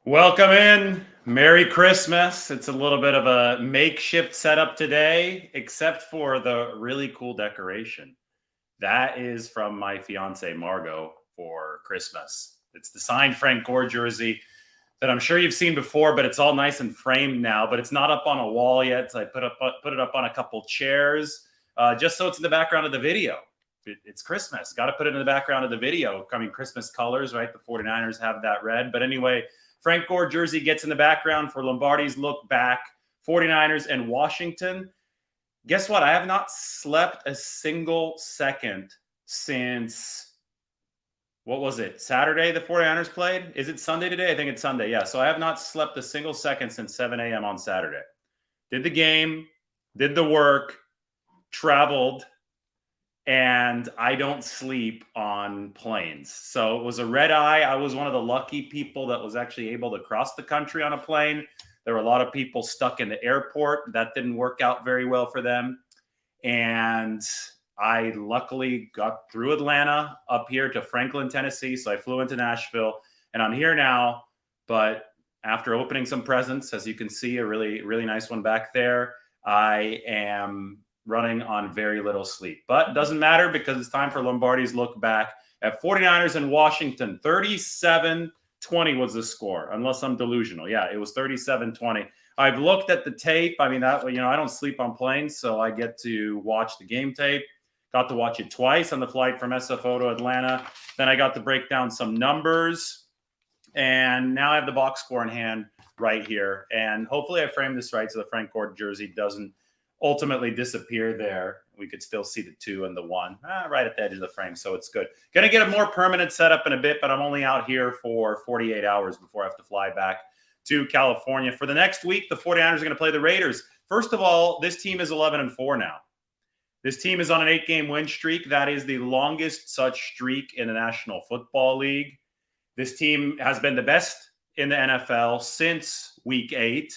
Welcome in. Merry Christmas. It's a little bit of a makeshift setup today, except for the really cool decoration. That is from my fiance, Margot, for Christmas. It's the signed Frank Gore jersey that I'm sure you've seen before, but it's all nice and framed now. But it's not up on a wall yet. So I put it up on a couple chairs, just so it's in the background of the video. It's Christmas. Got to put it in the background of the video. I mean, Christmas colors, right? The 49ers have that red. But anyway, Frank Gore jersey gets in the background for Lombardi's look back. 49ers and Washington. Guess what? I have not slept a single second since, what was it? Saturday the 49ers played? Is it Sunday today? I think it's Sunday. Yeah. So I have not slept a single second since 7 a.m. on Saturday. Did the game, did the work, traveled, and I don't sleep on planes. So it was a red eye. I was one of the lucky people that was actually able to cross the country on a plane. There were a lot of people stuck in the airport. That didn't work out very well for them. And I luckily got through Atlanta up here to Franklin, Tennessee. So I flew into Nashville and I'm here now. But after opening some presents, as you can see, a really, really nice one back there, I am running on very little sleep. But it doesn't matter because it's time for Lombardi's look back at 49ers in Washington. 37-20 was the score, unless I'm delusional. Yeah, it was 37-20. I've looked at the tape. I mean, I don't sleep on planes, so I get to watch the game tape. Got to watch it twice on the flight from SFO to Atlanta. Then I got to break down some numbers. And now I have the box score in hand right here. And hopefully I framed this right so the Frank Gore jersey doesn't ultimately disappear there. We could still see the 2 and the 1 right at the edge of the frame, so it's good. Going to get a more permanent setup in a bit, but I'm only out here for 48 hours before I have to fly back to California. For the next week, the 49ers are going to play the Raiders. First of all, this team is 11-4 now. This team is on an 8-game win streak. That is the longest such streak in the National Football League. This team has been the best in the NFL since week 8.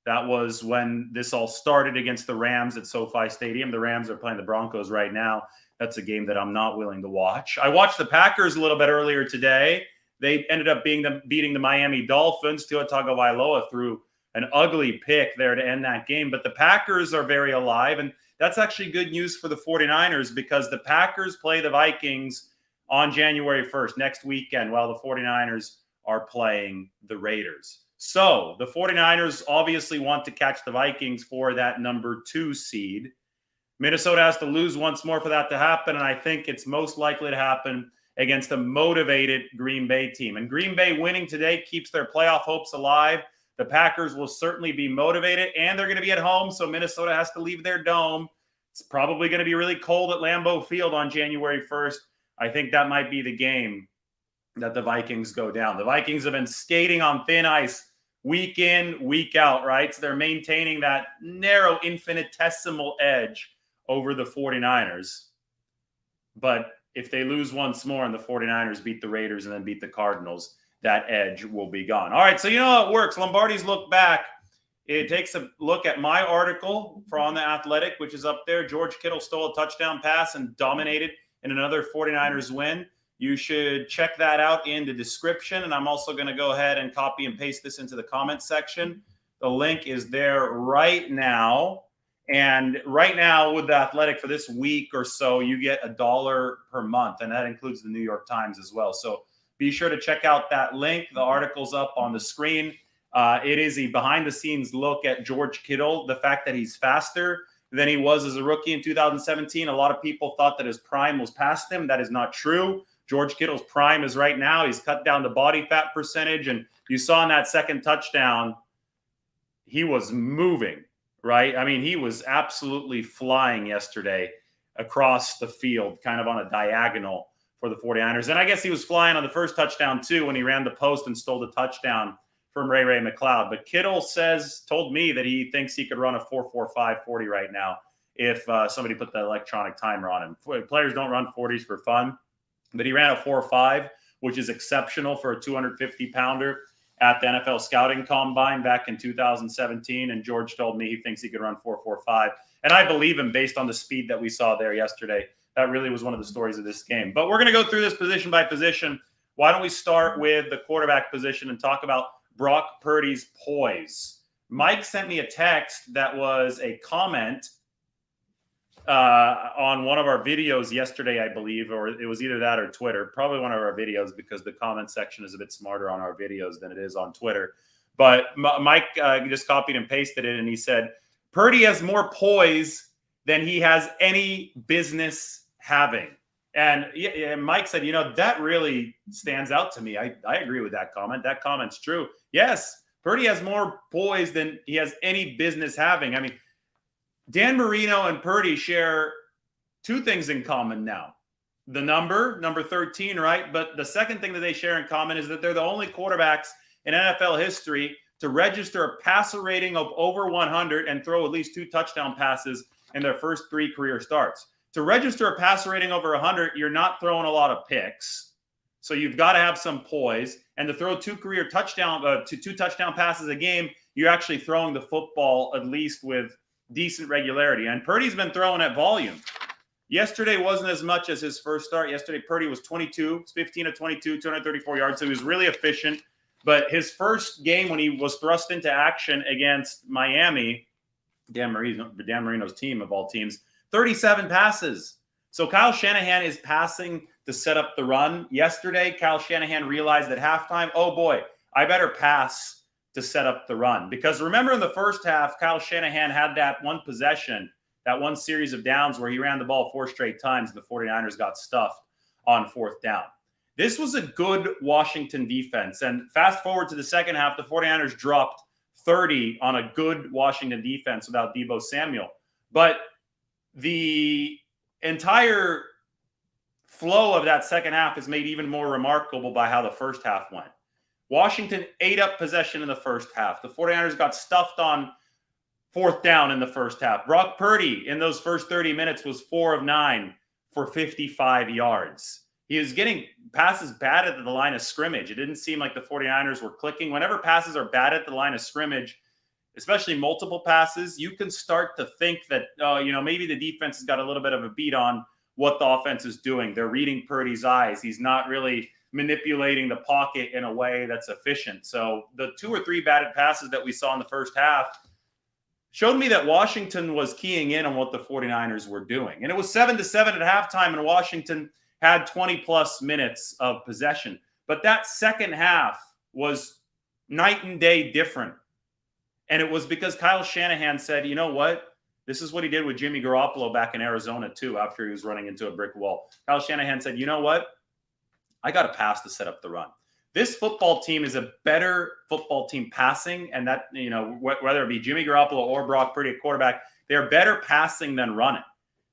That was when this all started against the Rams at SoFi Stadium. The Rams are playing the Broncos right now. That's a game that I'm not willing to watch. I watched the Packers a little bit earlier today. They ended up beating the Miami Dolphins. Tua Tagovailoa threw an ugly pick there to end that game. But the Packers are very alive, and that's actually good news for the 49ers because the Packers play the Vikings on January 1st, next weekend, while the 49ers are playing the Raiders. So the 49ers obviously want to catch the Vikings for that number 2 seed. Minnesota has to lose once more for that to happen, and I think it's most likely to happen against a motivated Green Bay team. And Green Bay winning today keeps their playoff hopes alive. The Packers will certainly be motivated, and they're going to be at home, so Minnesota has to leave their dome. It's probably going to be really cold at Lambeau Field on January 1st. I think that might be the game that the Vikings go down. The Vikings have been skating on thin ice week in, week out, right? So they're maintaining that narrow, infinitesimal edge over the 49ers. But if they lose once more and the 49ers beat the Raiders and then beat the Cardinals, that edge will be gone. All right, so you know how it works. Lombardi's look back. It takes a look at my article on The Athletic, which is up there. George Kittle stole a touchdown pass and dominated in another 49ers win. You should check that out in the description. And I'm also going to go ahead and copy and paste this into the comments section. The link is there right now. And right now with The Athletic for this week or so, you get $1 per month. And that includes the New York Times as well. So be sure to check out that link. The article's up on the screen. It is a behind-the-scenes look at George Kittle, the fact that he's faster than he was as a rookie in 2017. A lot of people thought that his prime was past him. That is not true. George Kittle's prime is right now. He's cut down the body fat percentage. And you saw in that second touchdown, he was moving, right? I mean, he was absolutely flying yesterday across the field, kind of on a diagonal for the 49ers. And I guess he was flying on the first touchdown, too, when he ran the post and stole the touchdown from Ray McLeod. But Kittle told me that he thinks he could run a 4.45 40 right now if somebody put the electronic timer on him. Players don't run 40s for fun. But he ran a 4.5, which is exceptional for a 250-pounder at the NFL Scouting Combine back in 2017. And George told me he thinks he could run 4.45. And I believe him based on the speed that we saw there yesterday. That really was one of the stories of this game. But we're going to go through this position by position. Why don't we start with the quarterback position and talk about Brock Purdy's poise. Mike sent me a text that was a comment on one of our videos yesterday, I believe, or it was either that or Twitter, probably one of our videos, because the comment section is a bit smarter on our videos than it is on Twitter. But Mike just copied and pasted it, and he said, Purdy has more poise than he has any business having. And Mike said, that really stands out to me. I agree with that comment. That comment's true. Yes, Purdy has more poise than he has any business having. I mean, Dan Marino and Purdy share two things in common now. The number 13, right? But the second thing that they share in common is that they're the only quarterbacks in NFL history to register a passer rating of over 100 and throw at least 2 touchdown passes in their first 3 career starts. To register a passer rating over 100, you're not throwing a lot of picks. So you've got to have some poise. And to throw 2 touchdown passes a game, you're actually throwing the football at least with decent regularity. And Purdy's been throwing at volume. Yesterday wasn't as much as his first start. Yesterday, Purdy was 15 of 22, 234 yards. So he was really efficient. But his first game when he was thrust into action against Miami, Dan Marino's team of all teams, 37 passes. So Kyle Shanahan is passing to set up the run. Yesterday, Kyle Shanahan realized at halftime, oh boy, I better pass to set up the run. Because remember in the first half, Kyle Shanahan had that one possession, that one series of downs where he ran the ball 4 straight times and the 49ers got stuffed on 4th down. This was a good Washington defense. And fast forward to the second half, the 49ers dropped 30 on a good Washington defense without Deebo Samuel. But the entire flow of that second half is made even more remarkable by how the first half went. Washington ate up possession in the first half. The 49ers got stuffed on 4th down in the first half. Brock Purdy in those first 30 minutes was 4 of 9 for 55 yards. He was getting passes batted at the line of scrimmage. It didn't seem like the 49ers were clicking. Whenever passes are batted at the line of scrimmage, especially multiple passes, you can start to think that, maybe the defense has got a little bit of a beat on what the offense is doing. They're reading Purdy's eyes. He's not really manipulating the pocket in a way that's efficient. So the 2 or 3 batted passes that we saw in the first half showed me that Washington was keying in on what the 49ers were doing. And it was 7-7 at halftime, and Washington had 20-plus minutes of possession. But that second half was night and day different. And it was because Kyle Shanahan said, you know what? This is what he did with Jimmy Garoppolo back in Arizona, too, after he was running into a brick wall. Kyle Shanahan said, you know what? I got to pass to set up the run. This football team is a better football team passing, and that, whether it be Jimmy Garoppolo or Brock Purdy at quarterback, they're better passing than running.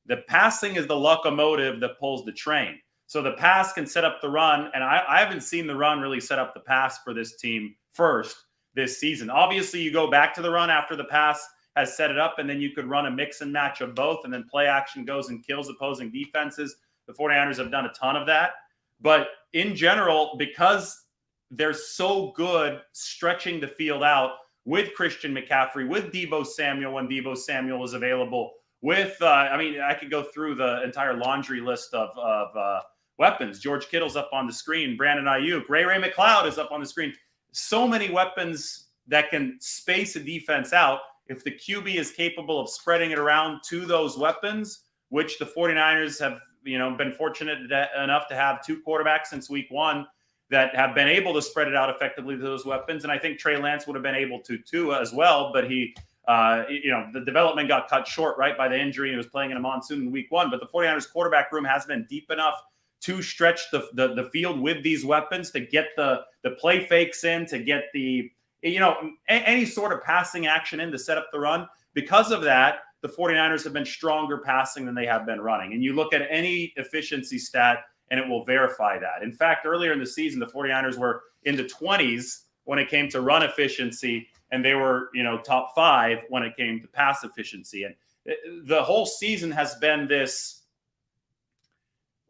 The passing is the locomotive that pulls the train. So the pass can set up the run, and I haven't seen the run really set up the pass for this team first this season. Obviously, you go back to the run after the pass has set it up, and then you could run a mix and match of both, and then play action goes and kills opposing defenses. The 49ers have done a ton of that. But in general, because they're so good stretching the field out with Christian McCaffrey, with Deebo Samuel when Deebo Samuel is available, with, I could go through the entire laundry list of weapons. George Kittle's up on the screen. Brandon Ayuk. Ray McLeod is up on the screen. So many weapons that can space a defense out. If the QB is capable of spreading it around to those weapons, which the 49ers have been fortunate enough to have 2 quarterbacks since week 1 that have been able to spread it out effectively to those weapons. And I think Trey Lance would have been able to too as well, but he, the development got cut short, right, by the injury. He was playing in a monsoon in week 1, but the 49ers quarterback room has been deep enough to stretch the field with these weapons, to get the play fakes in, to get the, any sort of passing action in to set up the run. Because of that, the 49ers have been stronger passing than they have been running. And you look at any efficiency stat, and it will verify that. In fact, earlier in the season, the 49ers were in the 20s when it came to run efficiency, and they were, top 5 when it came to pass efficiency. And the whole season has been this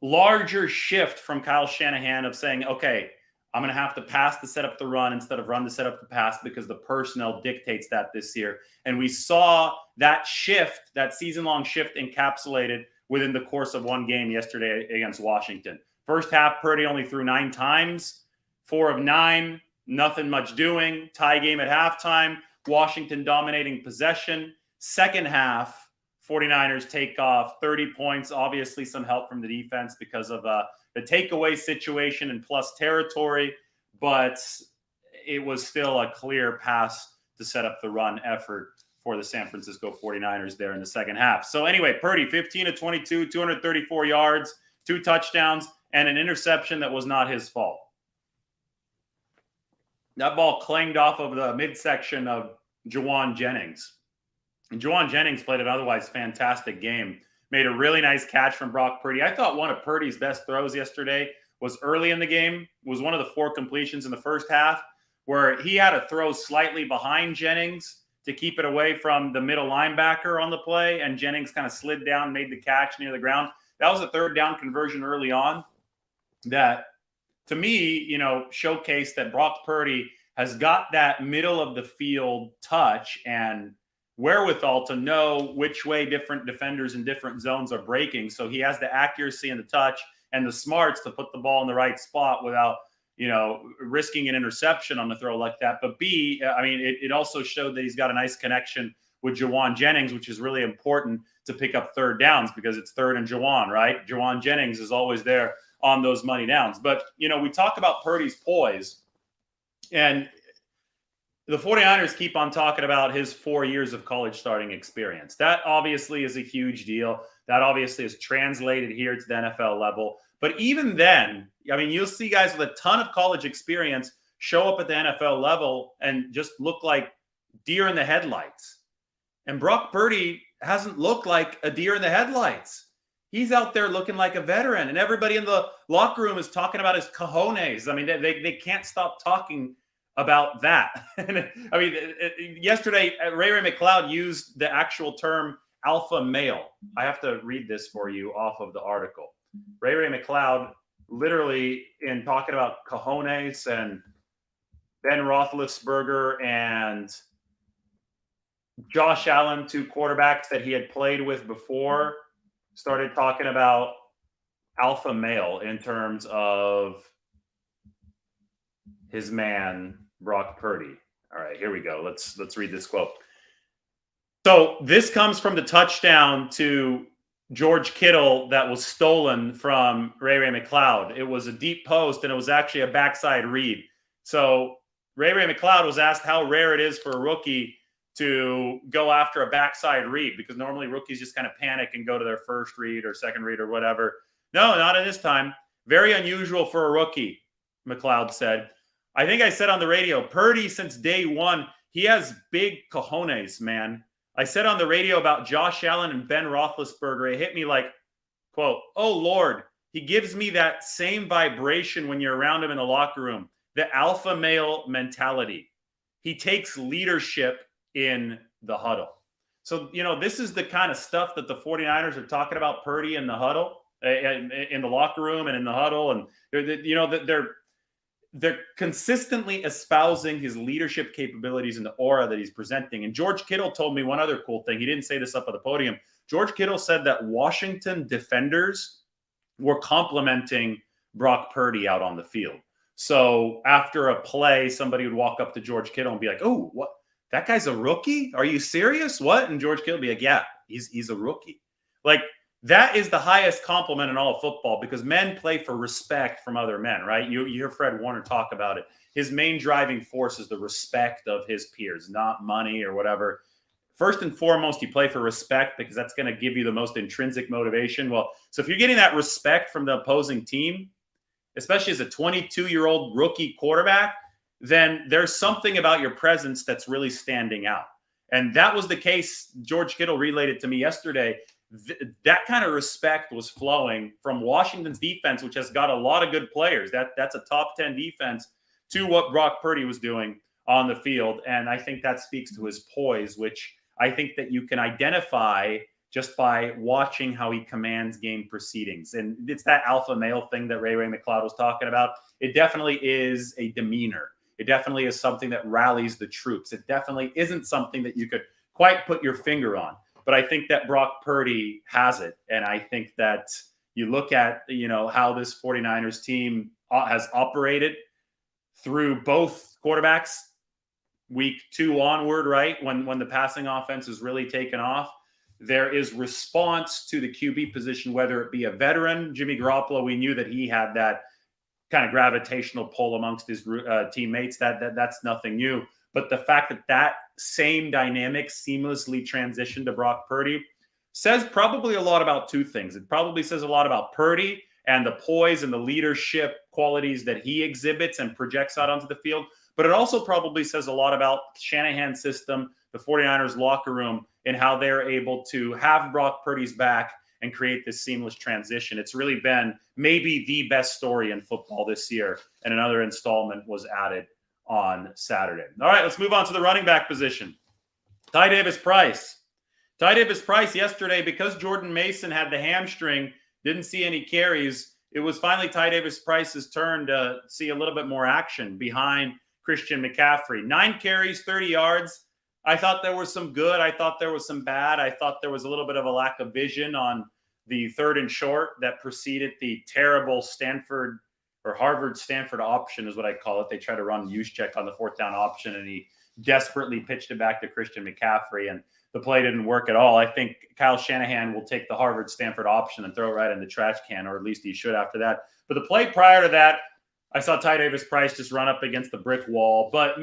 larger shift from Kyle Shanahan of saying, okay, I'm going to have to pass to set up the run instead of run to set up the pass because the personnel dictates that this year. And we saw that shift, that season-long shift encapsulated within the course of one game yesterday against Washington. First half, Purdy only threw 9 times, 4 of 9 nothing much doing. Tie game at halftime. Washington dominating possession. Second half, 49ers take off 30 points. Obviously, some help from the defense because of the takeaway situation and plus territory, but it was still a clear pass to set up the run effort for the San Francisco 49ers there in the second half. So anyway, Purdy, 15 of 22, 234 yards, 2 touchdowns, and an interception that was not his fault. That ball clanged off of the midsection of Juwan Jennings. And Juwan Jennings played an otherwise fantastic game. Made a really nice catch from Brock Purdy. I thought one of Purdy's best throws yesterday was early in the game. It was one of the 4 completions in the first half where he had to throw slightly behind Jennings to keep it away from the middle linebacker on the play, and Jennings kind of slid down, made the catch near the ground. That was a third down conversion early on that, to me, showcased that Brock Purdy has got that middle of the field touch and wherewithal to know which way different defenders in different zones are breaking. So he has the accuracy and the touch and the smarts to put the ball in the right spot without risking an interception on the throw like that. But B, I mean, it also showed that he's got a nice connection with Juwan Jennings, which is really important to pick up third downs because it's third and Juwan, right? Juwan Jennings is always there on those money downs. But, we talk about Purdy's poise, and the 49ers keep on talking about his 4 years of college starting experience. That obviously is a huge deal. That obviously is translated here to the NFL level. But even then, I mean, you'll see guys with a ton of college experience show up at the NFL level and just look like deer in the headlights. And Brock Purdy hasn't looked like a deer in the headlights. He's out there looking like a veteran, and everybody in the locker room is talking about his cojones. I mean, they can't stop talking about that. I mean, yesterday, Ray McCloud used the actual term alpha male. I have to read this for you off of the article. Ray McCloud, literally, in talking about cojones and Ben Roethlisberger and Josh Allen, 2 quarterbacks that he had played with before, started talking about alpha male in terms of his man, Brock Purdy. All right, here we go. Let's read this quote. So this comes from the touchdown to George Kittle that was stolen from Ray McCloud. It was a deep post, and it was actually a backside read. So Ray McCloud was asked how rare it is for a rookie to go after a backside read, because normally rookies just kind of panic and go to their first read or second read or whatever. No, not at this time. Very unusual for a rookie, McCloud said. I think I said on the radio, Purdy, since day one, he has big cojones, man. I said on the radio about Josh Allen and Ben Roethlisberger, it hit me like, quote, oh, Lord, he gives me that same vibration when you're around him in the locker room, the alpha male mentality. He takes leadership in the huddle. So, this is the kind of stuff that the 49ers are talking about Purdy in the huddle, in the locker room and in the huddle. And, they're consistently espousing his leadership capabilities and the aura that he's presenting. And George Kittle told me one other cool thing. He didn't say this up at the podium. George Kittle said that Washington defenders were complimenting Brock Purdy out on the field. So after a play, somebody would walk up to George Kittle and be like, oh, what? That guy's a rookie? Are you serious? What? And George Kittle would be like, yeah, he's a rookie. Like, that is the highest compliment in all of football, because men play for respect from other men, right? You hear Fred Warner talk about it. His main driving force is the respect of his peers, not money or whatever. First and foremost, you play for respect because that's going to give you the most intrinsic motivation. Well, so if you're getting that respect from the opposing team, especially as a 22-year-old rookie quarterback, then there's something about your presence that's really standing out. And that was the case. George Kittle relayed it to me yesterday. That kind of respect was flowing from Washington's defense, which has got a lot of good players. That's a top 10 defense, to what Brock Purdy was doing on the field. And I think that speaks to his poise, which I think that you can identify just by watching how he commands game proceedings. And it's that alpha male thing that Ray McCloud was talking about. It definitely is a demeanor. It definitely is something that rallies the troops. It definitely isn't something that you could quite put your finger on. But I think that Brock Purdy has it. And I think that you look at, how this 49ers team has operated through both quarterbacks week 2 onward, right? When the passing offense is really taken off, there is response to the QB position, whether it be a veteran, Jimmy Garoppolo. We knew that he had that kind of gravitational pull amongst his teammates. That's nothing new. But the fact that that same dynamic seamlessly transitioned to Brock Purdy says probably a lot about two things. It probably says a lot about Purdy and the poise and the leadership qualities that he exhibits and projects out onto the field. But it also probably says a lot about Shanahan's system, the 49ers locker room, and how they're able to have Brock Purdy's back and create this seamless transition. It's really been maybe the best story in football this year, and another installment was added on Saturday. All right, let's move on to the running back position. Ty Davis-Price. Ty Davis-Price yesterday, because Jordan Mason had the hamstring, didn't see any carries. It was finally Ty Davis-Price's turn to see a little bit more action behind Christian McCaffrey. 9 carries, 30 yards. I thought there was some good. I thought there was some bad. I thought there was a little bit of a lack of vision on the 3rd and short that preceded the terrible Harvard-Stanford option is what I call it. They try to run use check on the 4th down option, and he desperately pitched it back to Christian McCaffrey, and the play didn't work at all. I think Kyle Shanahan will take the Harvard-Stanford option and throw it right in the trash can, or at least he should after that. But the play prior to that, I saw Ty Davis-Price just run up against the brick wall. But,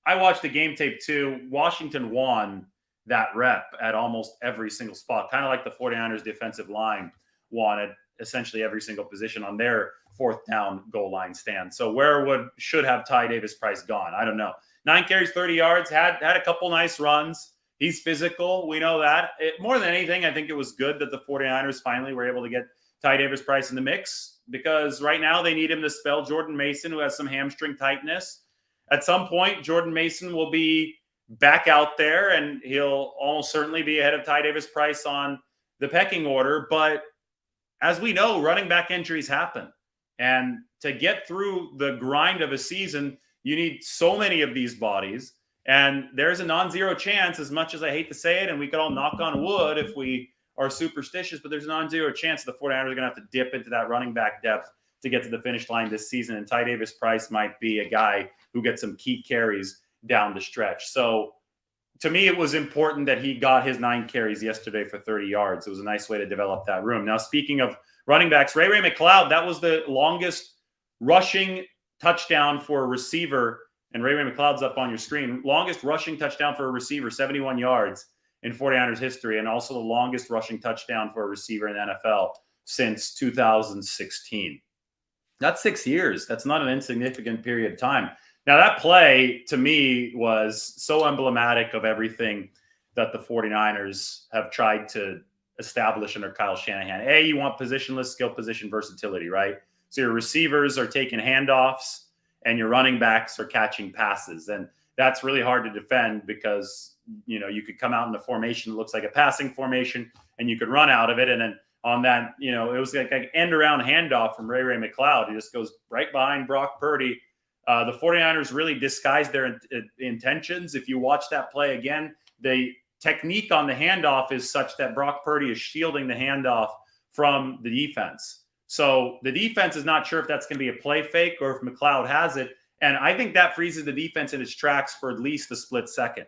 I watched the game tape too. Washington won that rep at almost every single spot, kind of like the 49ers defensive line won at essentially every single position on their 4th down goal line stand. So where should have Ty Davis-Price gone? I don't know. 9 carries, 30 yards, had a couple nice runs. He's physical. We know that. More than anything, I think it was good that the 49ers finally were able to get Ty Davis-Price in the mix, because right now they need him to spell Jordan Mason, who has some hamstring tightness. At some point, Jordan Mason will be back out there, and he'll almost certainly be ahead of Ty Davis-Price on the pecking order. But as we know, running back injuries happen. And to get through the grind of a season, you need so many of these bodies. And there's a non-zero chance, as much as I hate to say it, and we could all knock on wood if we are superstitious, but there's a non-zero chance the 49ers are going to have to dip into that running back depth to get to the finish line this season. And Ty Davis-Price might be a guy who gets some key carries down the stretch. So to me, it was important that he got his 9 carries yesterday for 30 yards. It was a nice way to develop that room. Now, speaking of running backs, Ray McCloud, that was the longest rushing touchdown for a receiver. And Ray McCloud's up on your screen. Longest rushing touchdown for a receiver, 71 yards in 49ers history, and also the longest rushing touchdown for a receiver in the NFL since 2016. That's 6 years. That's not an insignificant period of time. Now, that play, to me, was so emblematic of everything that the 49ers have tried to establish under Kyle Shanahan. You want positionless skill position versatility, right? So your receivers are taking handoffs and your running backs are catching passes. And that's really hard to defend because, you could come out in a formation that looks like a passing formation and you could run out of it. And then on that, it was like an end around handoff from Ray McCloud. He just goes right behind Brock Purdy. The 49ers really disguised their intentions. If you watch that play again, the technique on the handoff is such that Brock Purdy is shielding the handoff from the defense. So the defense is not sure if that's going to be a play fake or if McCloud has it. And I think that freezes the defense in its tracks for at least a split second.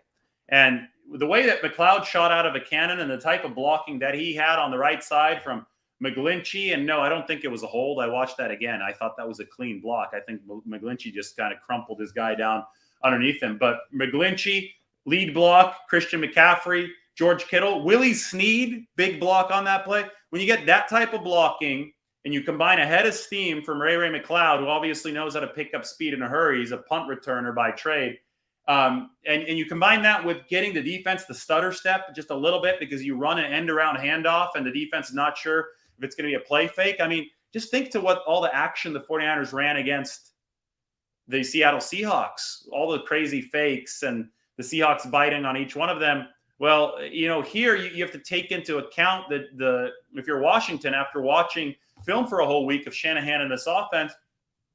And the way that McCloud shot out of a cannon and the type of blocking that he had on the right side from McGlinchey, and no, I don't think it was a hold. I watched that again. I thought that was a clean block. I think McGlinchey just kind of crumpled his guy down underneath him. But McGlinchey, lead block, Christian McCaffrey, George Kittle, Willie Snead, big block on that play. When you get that type of blocking and you combine a head of steam from Ray McCloud, who obviously knows how to pick up speed in a hurry, he's a punt returner by trade, and you combine that with getting the defense the stutter step just a little bit because you run an end-around handoff and the defense is not sure if it's going to be a play fake. I mean, just think to what all the action the 49ers ran against the Seattle Seahawks, all the crazy fakes and the Seahawks biting on each one of them. Well, here you have to take into account that if you're Washington, after watching film for a whole week of Shanahan and this offense,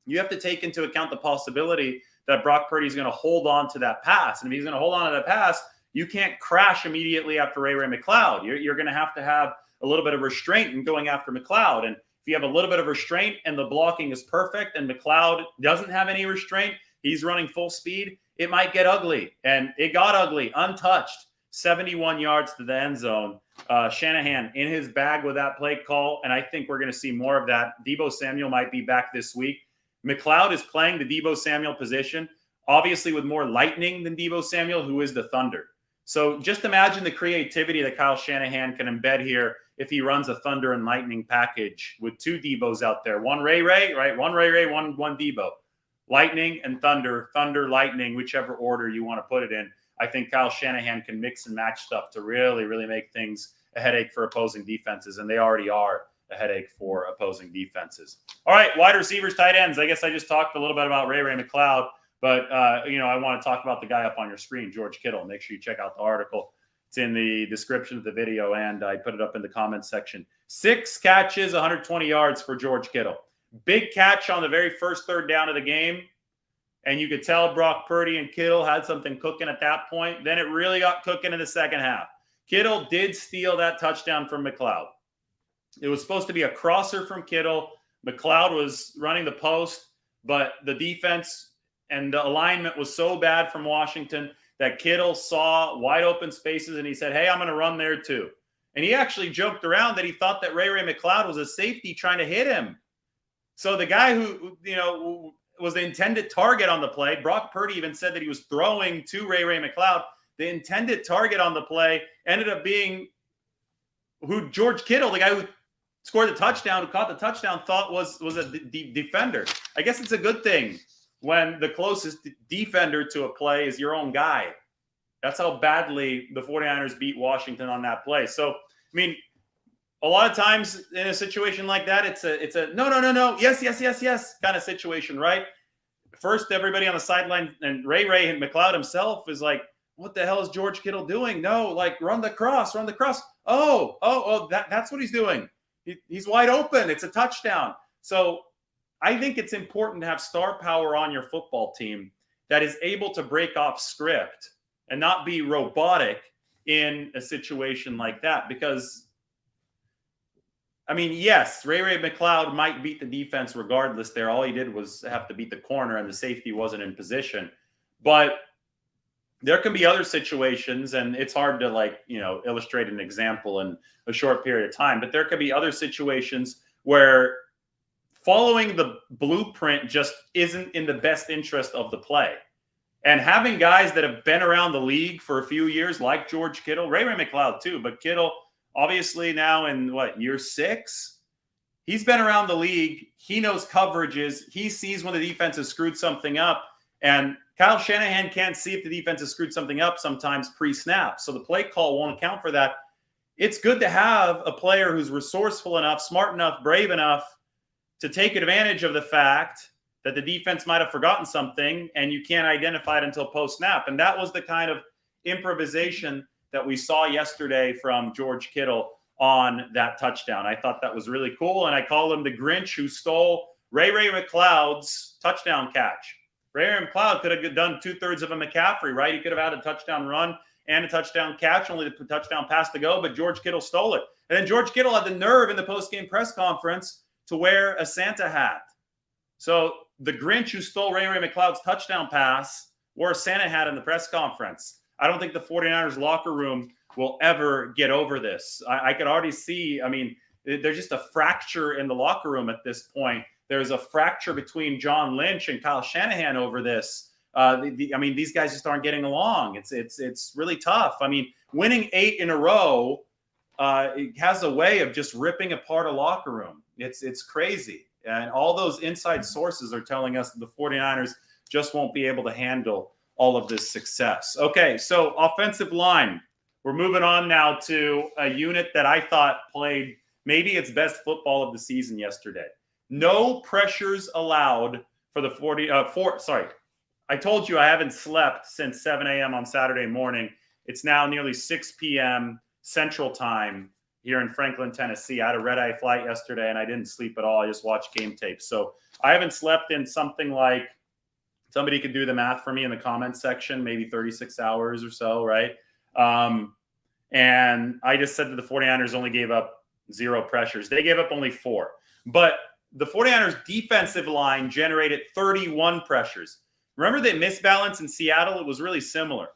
you have to take into account the possibility that Brock Purdy is going to hold on to that pass. And if he's going to hold on to that pass, you can't crash immediately after Ray McCloud. You're going to have a little bit of restraint in going after McCloud. And If you have a little bit of restraint and the blocking is perfect and McLeod doesn't have any restraint, he's running full speed, it might get ugly. And it got ugly, untouched, 71 yards to the end zone. Shanahan in his bag with that play call, and I think we're going to see more of that. Deebo Samuel might be back this week. McLeod is playing the Deebo Samuel position, obviously with more lightning than Deebo Samuel, who is the Thunder. So just imagine the creativity that Kyle Shanahan can embed here if he runs a Thunder and Lightning package with two Deebos out there. One Ray, right? One Ray, one Deebo. Lightning and Thunder, Lightning, whichever order you want to put it in. I think Kyle Shanahan can mix and match stuff to really, really make things a headache for opposing defenses, and they already are a headache for opposing defenses. All right, wide receivers, tight ends. I guess I just talked a little bit about Ray McLeod, but I want to talk about the guy up on your screen, George Kittle. Make sure you check out the article. It's in the description of the video, and I put it up in the comments section. 6 catches, 120 yards for George Kittle. Big catch on the very first third down of the game. And you could tell Brock Purdy and Kittle had something cooking at that point. Then it really got cooking in the second half. Kittle did steal that touchdown from McLeod. It was supposed to be a crosser from Kittle. McLeod was running the post, but the defense and the alignment was so bad from Washington that Kittle saw wide open spaces and he said, hey, I'm going to run there too. And he actually joked around that he thought that Ray McLeod was a safety trying to hit him. So the guy who was the intended target on the play. Brock Purdy even said that he was throwing to Ray McLeod. The intended target on the play ended up being who George Kittle, the guy who scored the touchdown, who caught the touchdown, thought was a defender. I guess it's a good thing when the closest defender to a play is your own guy. That's how badly the 49ers beat Washington on that play. So, I mean, a lot of times in a situation like that, it's a no, yes kind of situation, right? First, everybody on the sideline and Ray and McLeod himself is like, what the hell is George Kittle doing? No, like run the cross. Oh, that's what he's doing. He's wide open. It's a touchdown. So I think it's important to have star power on your football team that is able to break off script and not be robotic in a situation like that, because I mean, yes, Ray McLeod might beat the defense regardless there. All he did was have to beat the corner and the safety wasn't in position. But there can be other situations, and it's hard to illustrate an example in a short period of time, but there could be other situations where following the blueprint just isn't in the best interest of the play. And having guys that have been around the league for a few years, like George Kittle, Ray McLeod too, but Kittle, obviously now in year 6, he's been around the league. He knows coverages. He sees when the defense has screwed something up. And Kyle Shanahan can't see if the defense has screwed something up sometimes pre-snap. So the play call won't account for that. It's good to have a player who's resourceful enough, smart enough, brave enough to take advantage of the fact that the defense might have forgotten something and you can't identify it until post-snap. And that was the kind of improvisation that we saw yesterday from George Kittle on that touchdown. I thought that was really cool, and I call him the Grinch who stole Ray McLeod's touchdown catch. Ray McLeod could have done 2/3 of a McCaffrey, right? He could have had a touchdown run and a touchdown catch, only the touchdown pass to go, but George Kittle stole it. And then George Kittle had the nerve in the post-game press conference to wear a Santa hat. So the Grinch who stole Ray McLeod's touchdown pass wore a Santa hat in the press conference. I don't think the 49ers locker room will ever get over this. I could already see, I mean, there's just a fracture in the locker room at this point. There's a fracture between John Lynch and Kyle Shanahan over this. I mean, these guys just aren't getting along. It's really tough. I mean, winning 8 in a row it has a way of just ripping apart a locker room. It's crazy. And all those inside sources are telling us that the 49ers just won't be able to handle all of this success. Okay, so offensive line. We're moving on now to a unit that I thought played maybe its best football of the season yesterday. No pressures allowed for the I told you I haven't slept since 7 a.m. on Saturday morning. It's now nearly 6 p.m. Central Time here in Franklin, Tennessee. I had a red-eye flight yesterday, and I didn't sleep at all. I just watched game tape. So I haven't slept in something like, somebody could do the math for me in the comments section, maybe 36 hours or so, right? And I just said that the 49ers only gave up 0 pressures. They gave up only 4. But the 49ers defensive line generated 31 pressures. Remember the misbalance in Seattle? It was really similar.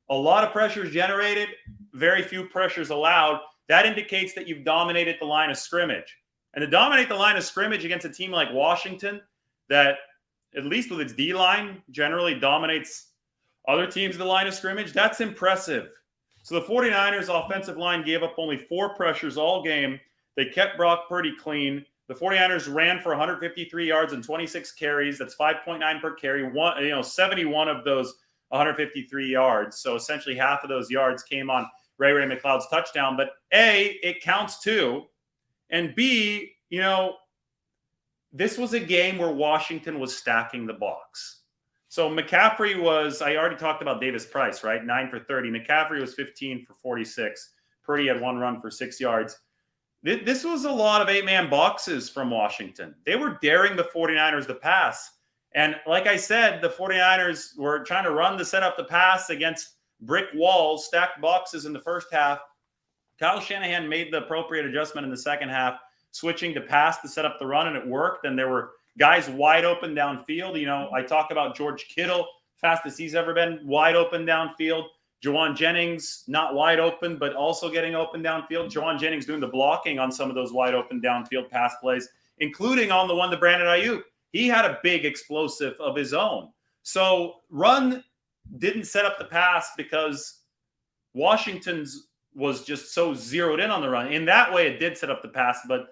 A lot of pressures generated, very few pressures allowed. That indicates that you've dominated the line of scrimmage. And to dominate the line of scrimmage against a team like Washington, that at least with its D-line generally dominates other teams in the line of scrimmage, that's impressive. So the 49ers offensive line gave up only 4 pressures all game. They kept Brock Purdy clean. The 49ers ran for 153 yards and 26 carries. That's 5.9 per carry. 71 of those 153 yards. So essentially half of those yards came on Ray McLeod's touchdown. But A, it counts too. And B, this was a game where Washington was stacking the box. So McCaffrey was, I already talked about Davis Price, right? 9 for 30. McCaffrey was 15 for 46. Purdy had 1 run for 6 yards. This was a lot of 8-man boxes from Washington. They were daring the 49ers to pass. And like I said, the 49ers were trying to run to set up the pass against brick walls, stacked boxes in the first half. Kyle Shanahan made the appropriate adjustment in the second half, switching to pass to set up the run, and it worked. And there were guys wide open downfield. I talk about George Kittle, fastest he's ever been, wide open downfield. Juwan Jennings, not wide open, but also getting open downfield. Juwan Jennings doing the blocking on some of those wide open downfield pass plays, including on the one to Brandon Ayuk. He had a big explosive of his own. So run didn't set up the pass because Washington's was just so zeroed in on the run. In that way, it did set up the pass, but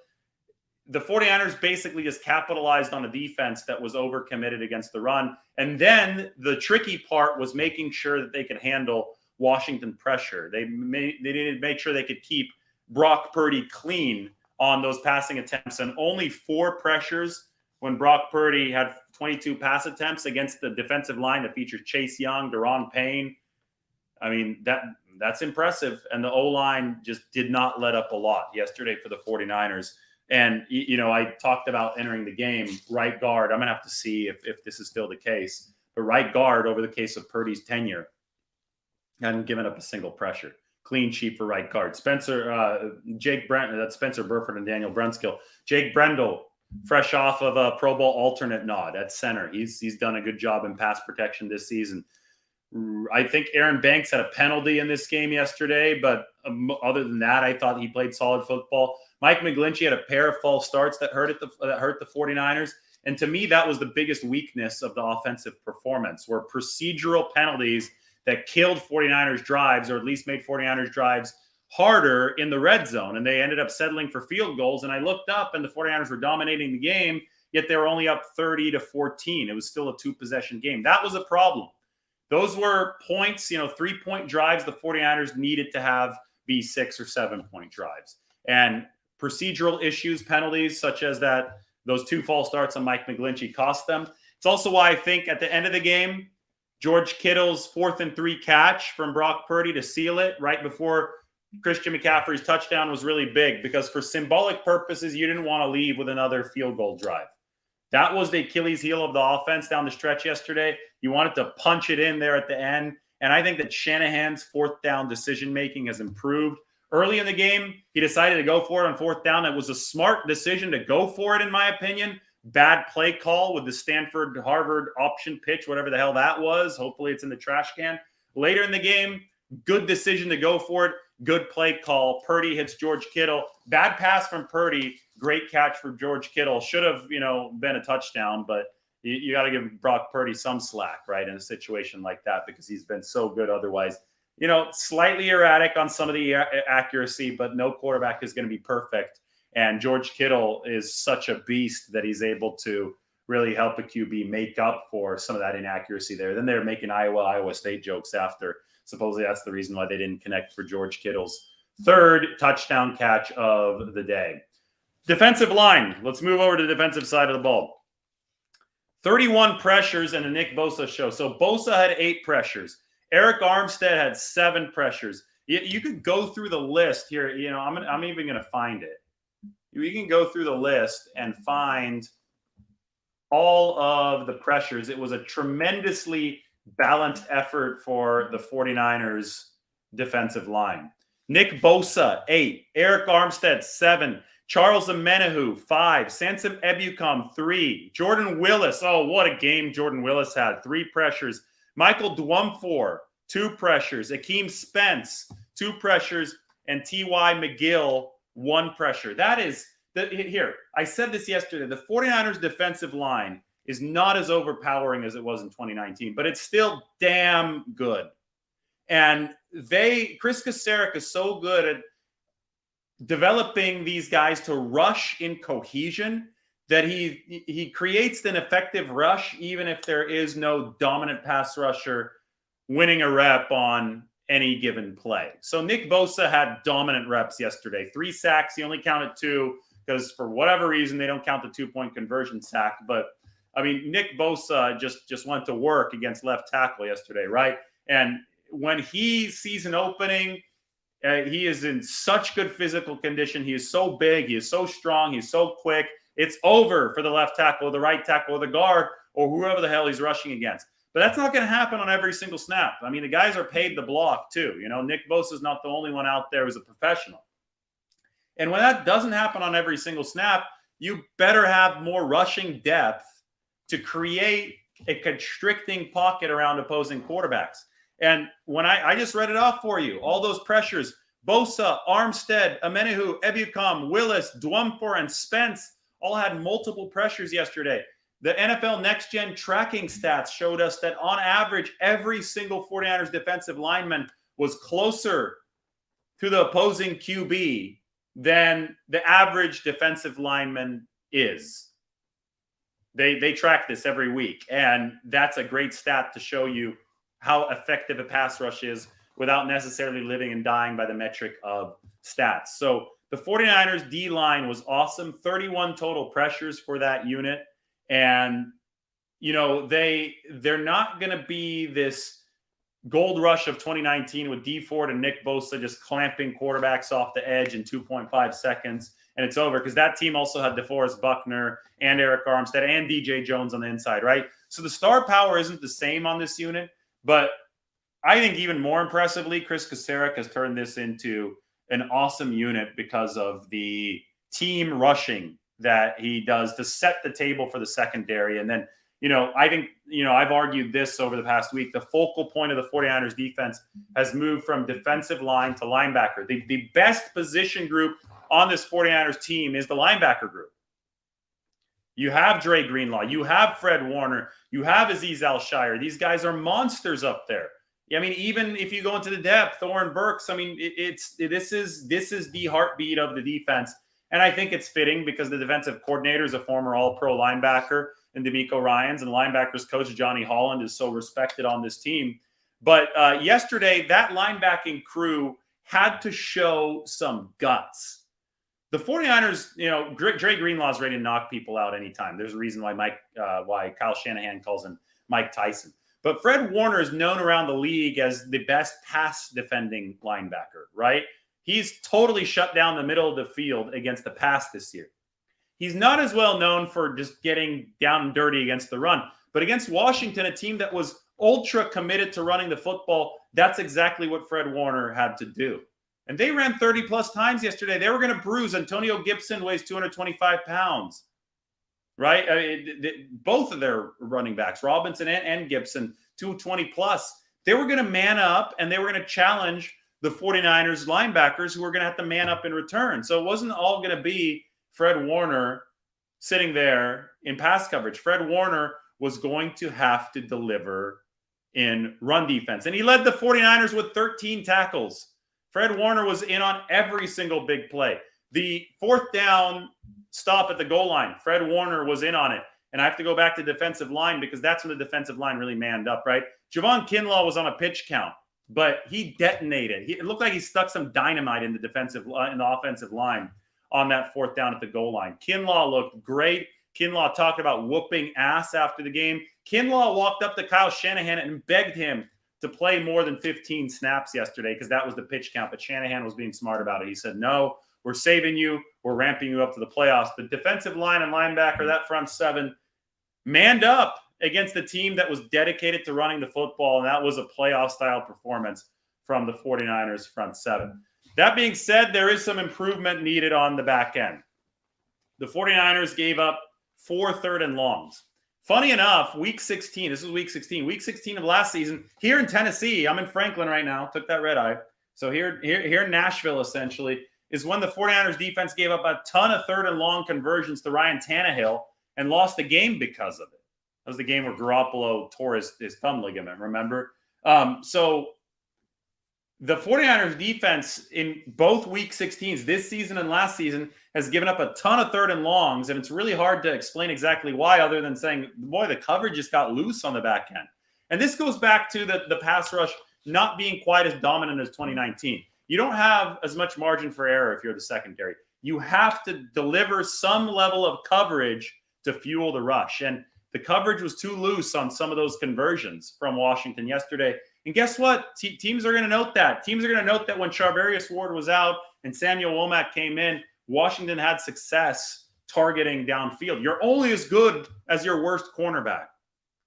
the 49ers basically just capitalized on a defense that was overcommitted against the run. And then the tricky part was making sure that they could handle Washington pressure. They needed to make sure they could keep Brock Purdy clean on those passing attempts. And only 4 pressures when Brock Purdy had 22 pass attempts against the defensive line that featured Chase Young, Daron Payne. I mean, that's impressive. And the O-line just did not let up a lot yesterday for the 49ers. And, I talked about entering the game, right guard. I'm going to have to see if this is still the case. But right guard, over the case of Purdy's tenure, hadn't given up a single pressure. Clean sheet for right guard. Jake Brent, that's Spencer Burford and Daniel Brunskill. Jake Brendel, fresh off of a Pro Bowl alternate nod at center. He's done a good job in pass protection this season. I think Aaron Banks had a penalty in this game yesterday, but other than that, I thought he played solid football. Mike McGlinchey had a pair of false starts that hurt the 49ers. And to me, that was the biggest weakness of the offensive performance, were procedural penalties that killed 49ers drives, or at least made 49ers drives harder in the red zone. And they ended up settling for field goals. And I looked up and the 49ers were dominating the game, yet they were only up 30-14. It was still a 2-possession game. That was a problem. Those were points, 3-point drives the 49ers needed to have be 6 or 7-point drives. And procedural issues, penalties, such as those 2 false starts on Mike McGlinchey cost them. It's also why I think at the end of the game, George Kittle's 4th and 3 catch from Brock Purdy to seal it right before Christian McCaffrey's touchdown was really big, because for symbolic purposes, you didn't want to leave with another field goal drive. That was the Achilles heel of the offense down the stretch yesterday. You wanted to punch it in there at the end. And I think that Shanahan's 4th down decision-making has improved. Early in the game, he decided to go for it on 4th down. It was a smart decision to go for it, in my opinion. Bad play call with the Stanford-Harvard option pitch, whatever the hell that was. Hopefully it's in the trash can. Later in the game, good decision to go for it. Good play call. Purdy hits George Kittle. Bad pass from Purdy. Great catch for George Kittle. Should have, been a touchdown, but you got to give Brock Purdy some slack, right, in a situation like that, because he's been so good otherwise. Slightly erratic on some of the accuracy, but no quarterback is going to be perfect. And George Kittle is such a beast that he's able to really help a QB make up for some of that inaccuracy there. Then they're making Iowa State jokes after. Supposedly that's the reason why they didn't connect for George Kittle's 3rd touchdown catch of the day. Defensive line. Let's move over to the defensive side of the ball. 31 pressures in a Nick Bosa show. So Bosa had 8 pressures. Eric Armstead had 7 pressures. You could go through the list here. I'm even going to find it. You can go through the list and find all of the pressures. It was a tremendously balanced effort for the 49ers defensive line. Nick Bosa, 8. Eric Armstead, 7. Charles Omenihu, 5. Sansom Ebukam, 3. Jordan Willis, oh, what a game Jordan Willis had. 3 pressures. Michael Dwumfor, 2 pressures. Akeem Spence, 2 pressures. And T.Y. McGill, 1 pressure. That is, here, I said this yesterday. The 49ers defensive line is not as overpowering as it was in 2019, but it's still damn good. And Chris Kasarik is so good at developing these guys to rush in cohesion that he creates an effective rush, even if there is no dominant pass rusher winning a rep on any given play. So Nick Bosa had dominant reps yesterday. 3 sacks. He only counted 2 because for whatever reason, they don't count the 2-point conversion sack. But I mean, Nick Bosa just went to work against left tackle yesterday, right? And when he sees an opening, he is in such good physical condition. He is so big. He is so strong. He's so quick. It's over for the left tackle or the right tackle or the guard or whoever the hell he's rushing against. But that's not going to happen on every single snap. I mean, the guys are paid to block too. You know, Nick Bosa is not the only one out there who's a professional. And when that doesn't happen on every single snap, you better have more rushing depth to create a constricting pocket around opposing quarterbacks. And when I just read it off for you, all those pressures, Bosa, Armstead, Omenihu, Ebukam, Willis, Dwumfor, and Spence all had multiple pressures yesterday. The NFL Next Gen tracking stats showed us that on average, every single 49ers defensive lineman was closer to the opposing QB than the average defensive lineman is. They track this every week, and that's a great stat to show you how effective a pass rush is without necessarily living and dying by the metric of stats. So the 49ers D-line was awesome. 31 total pressures for that unit. And, you know, they're not going to be this gold rush of 2019 with D Ford and Nick Bosa just clamping quarterbacks off the edge in 2.5 seconds. And it's over because that team also had DeForest Buckner and Eric Armstead and DJ Jones on the inside, right? So the star power isn't the same on this unit. But I think even more impressively, Chris Kasarik has turned this into an awesome unit because of the team rushing that he does to set the table for the secondary. And then, you know, I think, you know, I've argued this over the past week. The focal point of the 49ers defense has moved from defensive line to linebacker. The best position group on this 49ers team is the linebacker group. You have Dre Greenlaw. You have Fred Warner. You have Azeez Al-Shire. These guys are monsters up there. I mean, even if you go into the depth, Thorne Burks, I mean, this is the heartbeat of the defense. And I think it's fitting because the defensive coordinator is a former All-Pro linebacker in DeMeco Ryans, and linebackers coach Johnny Holland is so respected on this team. But yesterday, that linebacking crew had to show some guts. The 49ers, you know, Dre Greenlaw is ready to knock people out anytime. There's a reason why Kyle Shanahan calls him Mike Tyson. But Fred Warner is known around the league as the best pass defending linebacker, right? He's totally shut down the middle of the field against the pass this year. He's not as well known for just getting down and dirty against the run. But against Washington, a team that was ultra committed to running the football, that's exactly what Fred Warner had to do. And they ran 30-plus times yesterday. They were going to bruise. Antonio Gibson weighs 225 pounds, right? I mean, both of their running backs, Robinson and Gibson, 220-plus. They were going to man up, and they were going to challenge the 49ers linebackers who were going to have to man up in return. So it wasn't all going to be Fred Warner sitting there in pass coverage. Fred Warner was going to have to deliver in run defense. And he led the 49ers with 13 tackles. Fred Warner was in on every single big play. The 4th down stop at the goal line, Fred Warner was in on it. And I have to go back to defensive line because that's when the defensive line really manned up, right? Javon Kinlaw was on a pitch count, but he detonated. It looked like he stuck some dynamite in the offensive line on that 4th down at the goal line. Kinlaw looked great. Kinlaw talked about whooping ass after the game. Kinlaw walked up to Kyle Shanahan and begged him to play more than 15 snaps yesterday because that was the pitch count. But Shanahan was being smart about it. He said, no, we're saving you. We're ramping you up to the playoffs. The defensive line and linebacker, that front 7, manned up against the team that was dedicated to running the football, and that was a playoff-style performance from the 49ers front 7. That being said, there is some improvement needed on the back end. the 49ers gave up 4 third and longs. Funny enough, week 16 of last season, here in Tennessee, I'm in Franklin right now, took that red eye. So here in Nashville, essentially, is when the 49ers defense gave up a ton of third and long conversions to Ryan Tannehill and lost the game because of it. That was the game where Garoppolo tore his thumb ligament, remember? So the 49ers defense in both week 16s, this season and last season, has given up a ton of third and longs, and it's really hard to explain exactly why other than saying, boy, the coverage just got loose on the back end. And this goes back to the pass rush not being quite as dominant as 2019. You don't have as much margin for error if you're the secondary. You have to deliver some level of coverage to fuel the rush. And the coverage was too loose on some of those conversions from Washington yesterday. And guess what? Teams are going to note that. Teams are going to note that when Charvarius Ward was out and Samuel Womack came in, Washington had success targeting downfield. You're only as good as your worst cornerback.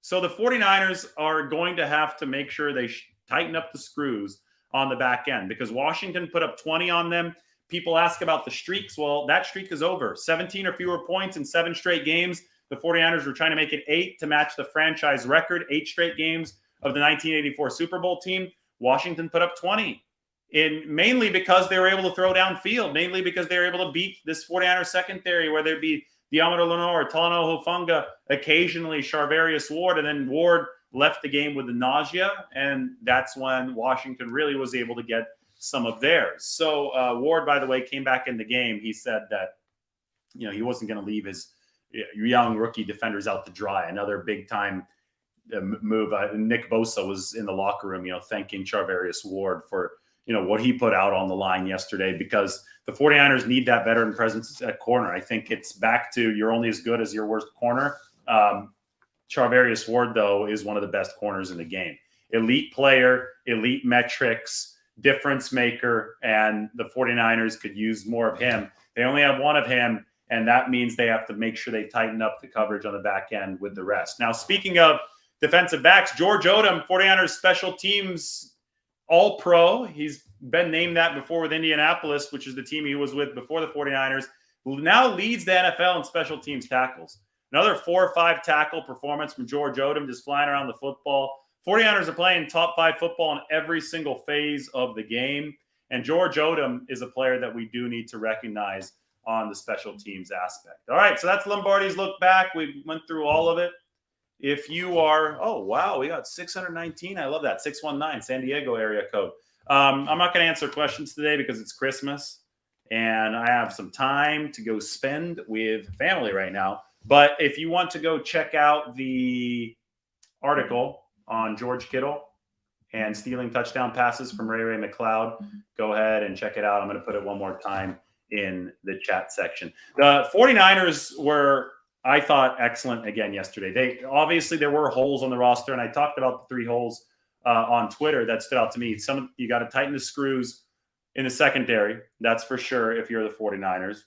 So the 49ers are going to have to make sure they tighten up the screws on the back end because Washington put up 20 on them. People ask about the streaks. Well, that streak is over. 17 or fewer points in 7 straight games. The 49ers were trying to make it 8 to match the franchise record, 8 straight games of the 1984 Super Bowl team. Washington put up 20. Mainly because they were able to throw downfield, mainly because they were able to beat this 49ers secondary, whether it be Diamaro Lenore, Talanoa Hufanga, occasionally Charvarius Ward, and then Ward left the game with the nausea, and that's when Washington really was able to get some of theirs. So Ward, by the way, came back in the game. He said that he wasn't going to leave his young rookie defenders out to dry. Another big-time move. Nick Bosa was in the locker room, thanking Charvarius Ward for what he put out on the line yesterday because the 49ers need that veteran presence at corner. I think it's back to you're only as good as your worst corner. Charvarius Ward, though, is one of the best corners in the game. Elite player, elite metrics, difference maker, and the 49ers could use more of him. They only have one of him, and that means they have to make sure they tighten up the coverage on the back end with the rest. Now, speaking of defensive backs, George Odom, 49ers special teams All-Pro. He's been named that before with Indianapolis, which is the team he was with before the 49ers. Now leads the NFL in special teams tackles. Another 4 or 5 tackle performance from George Odom, just flying around the football. 49ers are playing top 5 football in every single phase of the game. And George Odom is a player that we do need to recognize on the special teams aspect. All right, so that's Lombardi's look back. We went through all of it. If you are, oh, wow, we got 619. I love that. 619, San Diego area code. I'm not going to answer questions today because it's Christmas and I have some time to go spend with family right now. But if you want to go check out the article on George Kittle and stealing touchdown passes from Ray McCloud, go ahead and check it out. I'm going to put it one more time in the chat section. The 49ers were, I thought, excellent again yesterday. Obviously there were holes on the roster, and I talked about the 3 holes on Twitter that stood out to me. You got to tighten the screws in the secondary. That's for sure. If you're the 49ers,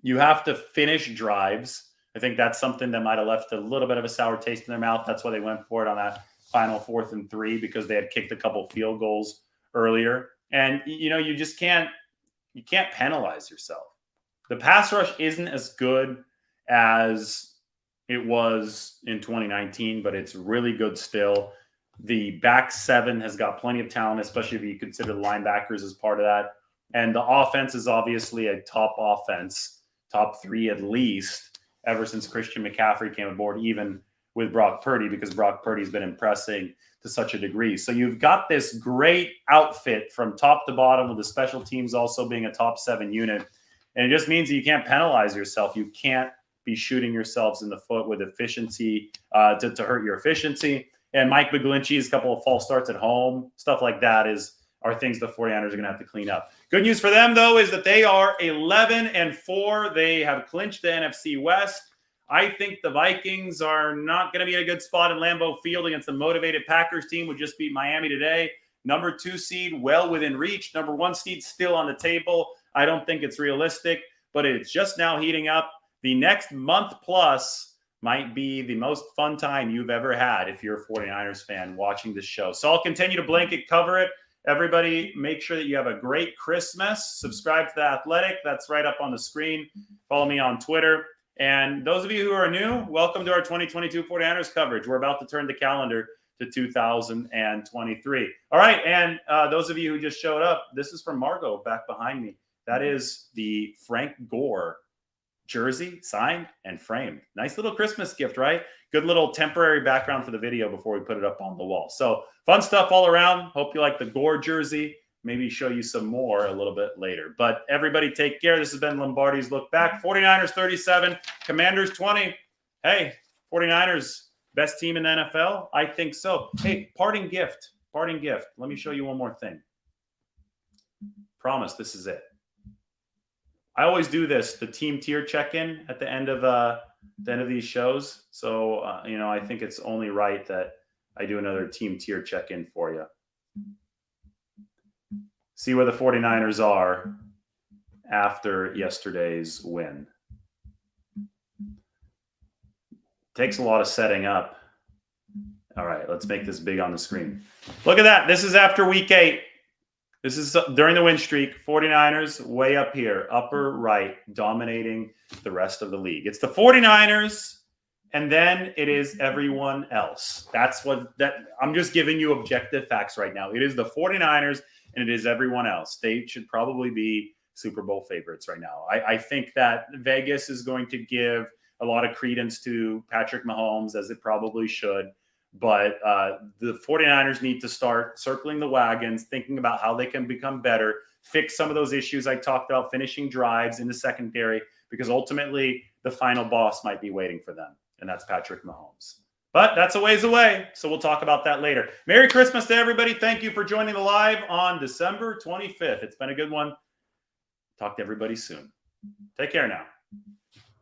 you have to finish drives. I think that's something that might have left a little bit of a sour taste in their mouth. That's why they went for it on that final 4th and 3 because they had kicked a couple field goals earlier. And you just can't penalize yourself. The pass rush isn't as good as it was in 2019, but it's really good still. The back 7 has got plenty of talent, especially if you consider the linebackers as part of that. And the offense is obviously a top offense, top 3 at least, ever since Christian McCaffrey came aboard, even with Brock Purdy, because Brock Purdy's been impressing to such a degree. So you've got this great outfit from top to bottom, with the special teams also being a top 7 unit. And it just means that you can't penalize yourself. You can't be shooting yourselves in the foot with efficiency to hurt your efficiency. And Mike McGlinchey's couple of false starts at home, stuff like that are things the 49ers are going to have to clean up. Good news for them, though, is that they are 11-4. They have clinched the NFC West. I think the Vikings are not going to be in a good spot in Lambeau Field against the motivated Packers team, who just beat Miami today. Number 2 seed, well within reach. Number 1 seed, still on the table. I don't think it's realistic, but it's just now heating up. The next month plus might be the most fun time you've ever had if you're a 49ers fan watching this show. So I'll continue to blanket cover it everybody, make sure that you have a great Christmas. Subscribe to The Athletic. That's right up on the screen. Follow me on Twitter. And those of you who are new, welcome to our 2022 49ers coverage. We're about to turn the calendar to 2023. All right, and those of you who just showed up, this is from Margot back behind me. That is the Frank Gore jersey, signed and framed. Nice little Christmas gift, right? Good little temporary background for the video before we put it up on the wall. So fun stuff all around. Hope you like the Gore jersey. Maybe show you some more a little bit later. But everybody take care. This has been Lombardi's Look Back. 49ers 37, Commanders 20. Hey, 49ers, best team in the NFL? I think so. Hey, parting gift. Parting gift. Let me show you one more thing. Promise, this is it. I always do this, the team tier check-in at the end of these shows. So, I think it's only right that I do another team tier check-in for you. See where the 49ers are after yesterday's win. Takes a lot of setting up. All right, let's make this big on the screen. Look at that. This is after week 8. This is during the win streak. 49ers way up here, upper right, dominating the rest of the league. It's the 49ers, and then it is everyone else. I'm just giving you objective facts right now. It is the 49ers, and it is everyone else. They should probably be Super Bowl favorites right now. I think that Vegas is going to give a lot of credence to Patrick Mahomes, as it probably should. But the 49ers need to start circling the wagons, thinking about how they can become better, fix some of those issues I talked about, finishing drives in the secondary, because ultimately the final boss might be waiting for them, and that's Patrick Mahomes. But that's a ways away, so we'll talk about that later. Merry Christmas to everybody. Thank you for joining the live on December 25th. It's been a good one. Talk to everybody soon. Take care now.